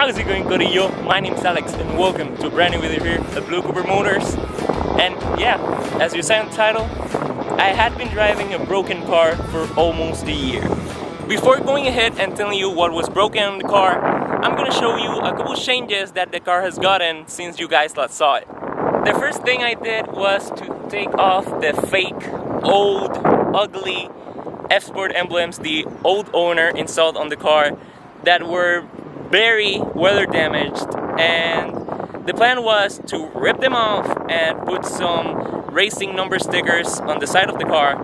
How's it going, Corillo? My name is Alex and welcome to a brand new video here at Blue Cooper Motors. And yeah, as you saw in the title, I had been driving a broken car for almost a year. Before going ahead and telling you what was broken on the car, I'm gonna show you a couple changes that the car has gotten since you guys last saw it. The first thing I did was to take off the fake, old, ugly F-Sport emblems the old owner installed on the car that were very weather damaged, and the plan was to rip them off and put some racing number stickers on the side of the car,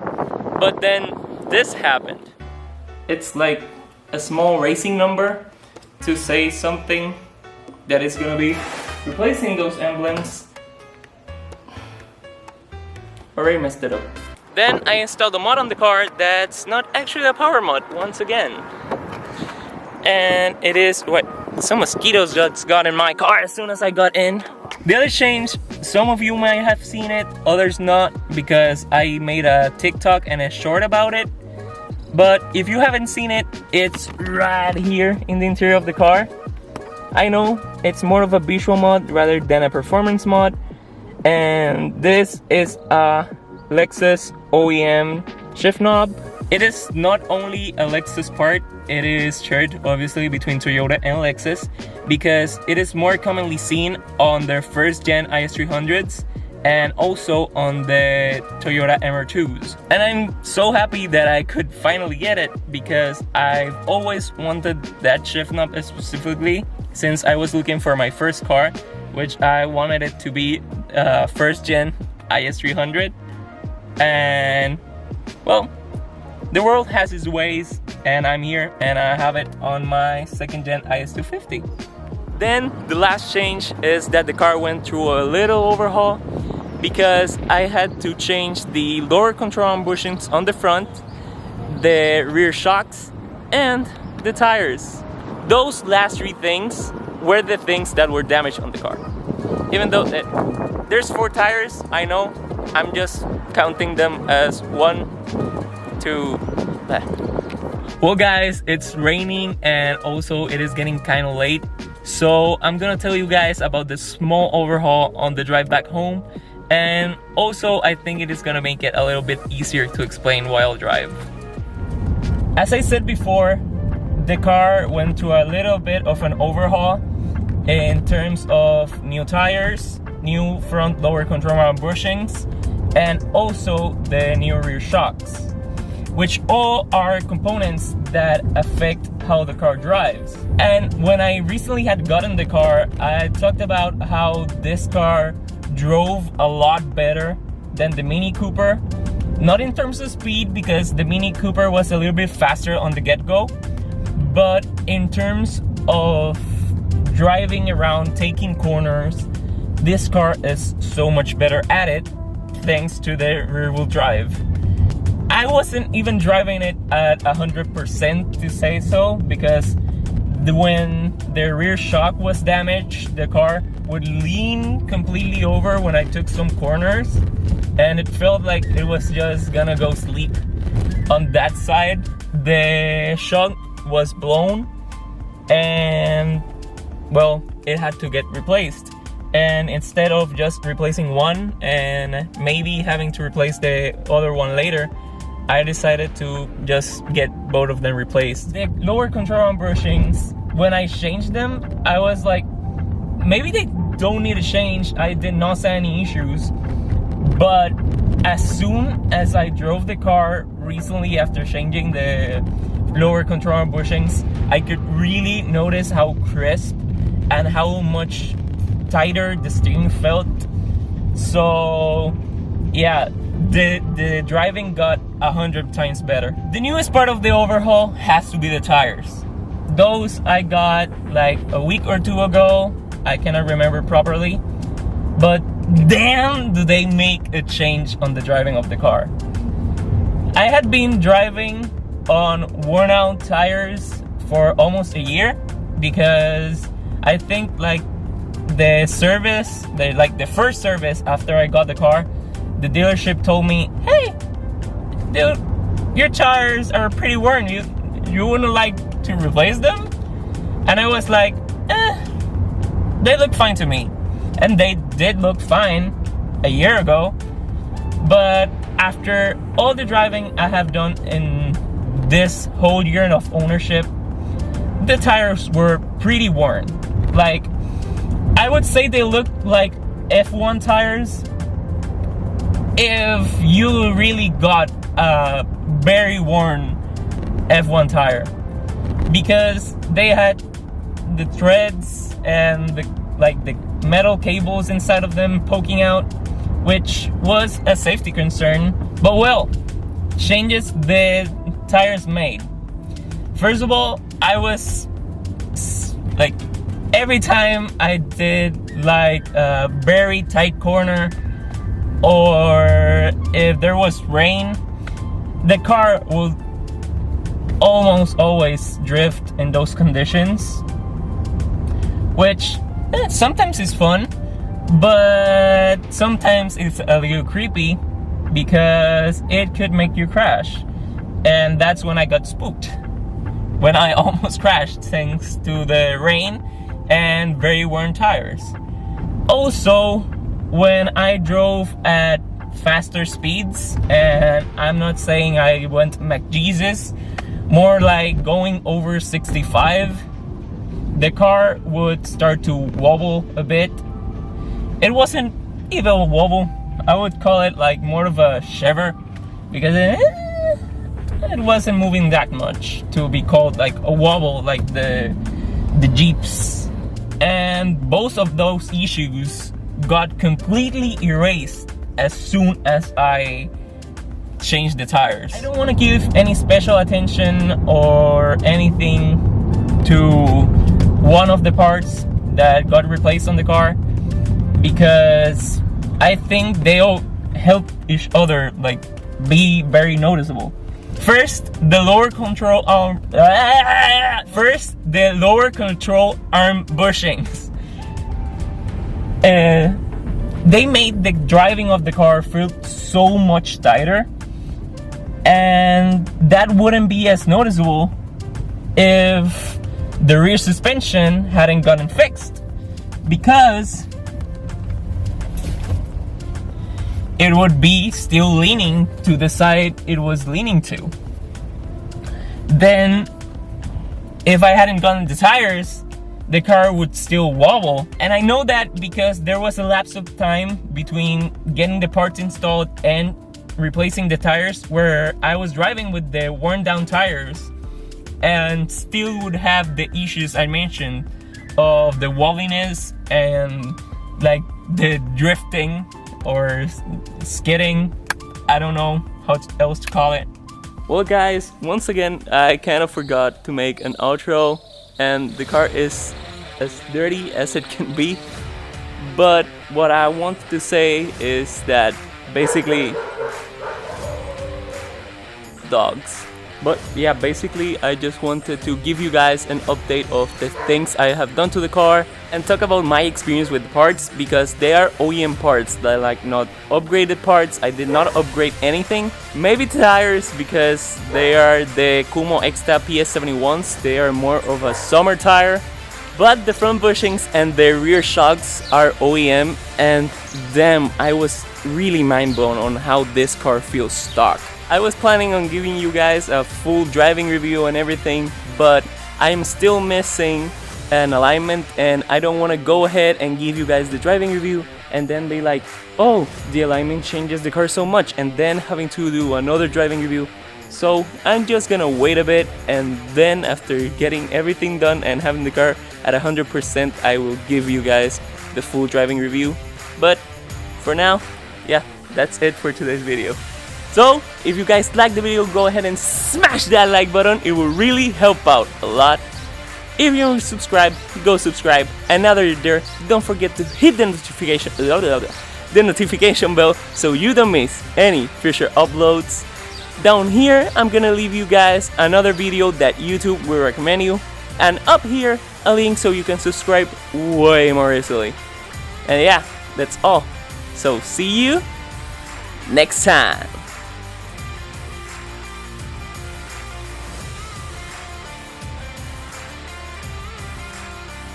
but then this happened. It's like a small racing number to say something that is gonna be replacing those emblems. Already messed it up. Then I installed a mod on the car that's not actually a power mod once again. And it is what some mosquitoes just got in my car as soon as I got in. The other change, some of you might have seen it, others not, because I made a TikTok and a short about it. But if you haven't seen it, it's right here in the interior of the car. I know it's more of a visual mod rather than a performance mod, and this is a Lexus OEM shift knob. It is not only a Lexus part, it is shared obviously between Toyota and Lexus because it is more commonly seen on their first gen IS300s and also on the Toyota MR2s. And I'm so happy that I could finally get it because I've always wanted that shift knob specifically since I was looking for my first car, which I wanted it to be first gen IS300. And well, the world has its ways, and I'm here and I have it on my second gen IS250. Then the last change is that the car went through a little overhaul because I had to change the lower control arm bushings on the front, the rear shocks, and the tires. Those last three things were the things that were damaged on the car. Even though there's 4 tires, I know, I'm just counting them as 1, 2. Well guys, it's raining and also it is getting kind of late, so I'm gonna tell you guys about the small overhaul on the drive back home, and also I think it is gonna make it a little bit easier to explain while drive. As I said before, the car went through a little bit of an overhaul in terms of new tires, new front lower control arm bushings, and also the new rear shocks, which all are components that affect how the car drives. And when I recently had gotten the car, I talked about how this car drove a lot better than the Mini Cooper. Not in terms of speed, because the Mini Cooper was a little bit faster on the get-go, but in terms of driving around, taking corners, this car is so much better at it thanks to the rear-wheel drive. I wasn't even driving it at 100% to say so, because when the rear shock was damaged, the car would lean completely over when I took some corners, and it felt like it was just gonna go sleep. On that side, the shock was blown, and well, it had to get replaced. And instead of just replacing one and maybe having to replace the other one later, I decided to just get both of them replaced. The lower control arm bushings, when I changed them, I was like, maybe they don't need a change. I did not see any issues. But as soon as I drove the car recently after changing the lower control arm bushings, I could really notice how crisp and how much tighter the steering felt. So yeah, the driving got 100 times better. The newest part of the overhaul has to be the tires. Those I got like a week or 2 ago. I cannot remember properly, but damn, do they make a change on the driving of the car. I had been driving on worn out tires for almost a year because I think like the service, the first service after I got the car, the dealership told me, hey dude, your tires are pretty worn, you wouldn't like to replace them? And I was like, they look fine to me. And they did look fine a year ago. But after all the driving I have done in this whole year of ownership, the tires were pretty worn. Like, I would say they look like F1 tires if you really got a very worn F1 tire, because they had the threads and the metal cables inside of them poking out, which was a safety concern. But well, changes the tires made. First of all, I was like, every time I did like a very tight corner, or if there was rain, the car will almost always drift in those conditions, which sometimes is fun, but sometimes it's a little creepy because it could make you crash. And that's when I got spooked, when I almost crashed thanks to the rain and very worn tires. Also, when I drove at faster speeds, and I'm not saying I went McJesus, more like going over 65, the car would start to wobble a bit. It wasn't even a wobble, I would call it like more of a shiver, because it wasn't moving that much to be called like a wobble like the Jeeps. And both of those issues got completely erased as soon as I changed the tires. I don't want to give any special attention or anything to one of the parts that got replaced on the car, because I think they all help each other like be very noticeable. First, the lower control arm. First, the lower control arm bushings. They made the driving of the car feel so much tighter, and that wouldn't be as noticeable if the rear suspension hadn't gotten fixed, because it would be still leaning to the side it was leaning to. Then, if I hadn't gotten the tires, the car would still wobble. And I know that because there was a lapse of time between getting the parts installed and replacing the tires, where I was driving with the worn down tires and still would have the issues I mentioned of the wobbliness and like the drifting or skidding. I don't know how else to call it. Well guys, once again I kind of forgot to make an outro, and the car is as dirty as it can be. But what I wanted to say is that basically dogs. But yeah, basically I just wanted to give you guys an update of the things I have done to the car and talk about my experience with the parts, because they are OEM parts. They're like not upgraded parts. I did not upgrade anything. Maybe tires, because they are the Kumo Extra PS71s. They are more of a summer tire. But the front bushings and the rear shocks are OEM, and damn, I was really mind blown on how this car feels stock. I was planning on giving you guys a full driving review and everything, but I'm still missing an alignment, and I don't want to go ahead and give you guys the driving review and then be like, oh, the alignment changes the car so much, and then having to do another driving review. So I'm just gonna wait a bit, and then after getting everything done and having the car at 100%, I will give you guys the full driving review. But for now, yeah, that's it for today's video. So if you guys like the video, go ahead and smash that like button. It will really help out a lot. If you don't subscribe, go subscribe. And now that you're there, don't forget to hit the notification bell so you don't miss any future uploads. Down here, I'm gonna leave you guys another video that YouTube will recommend you, and up here a link so you can subscribe way more easily. And yeah, that's all. So see you next time.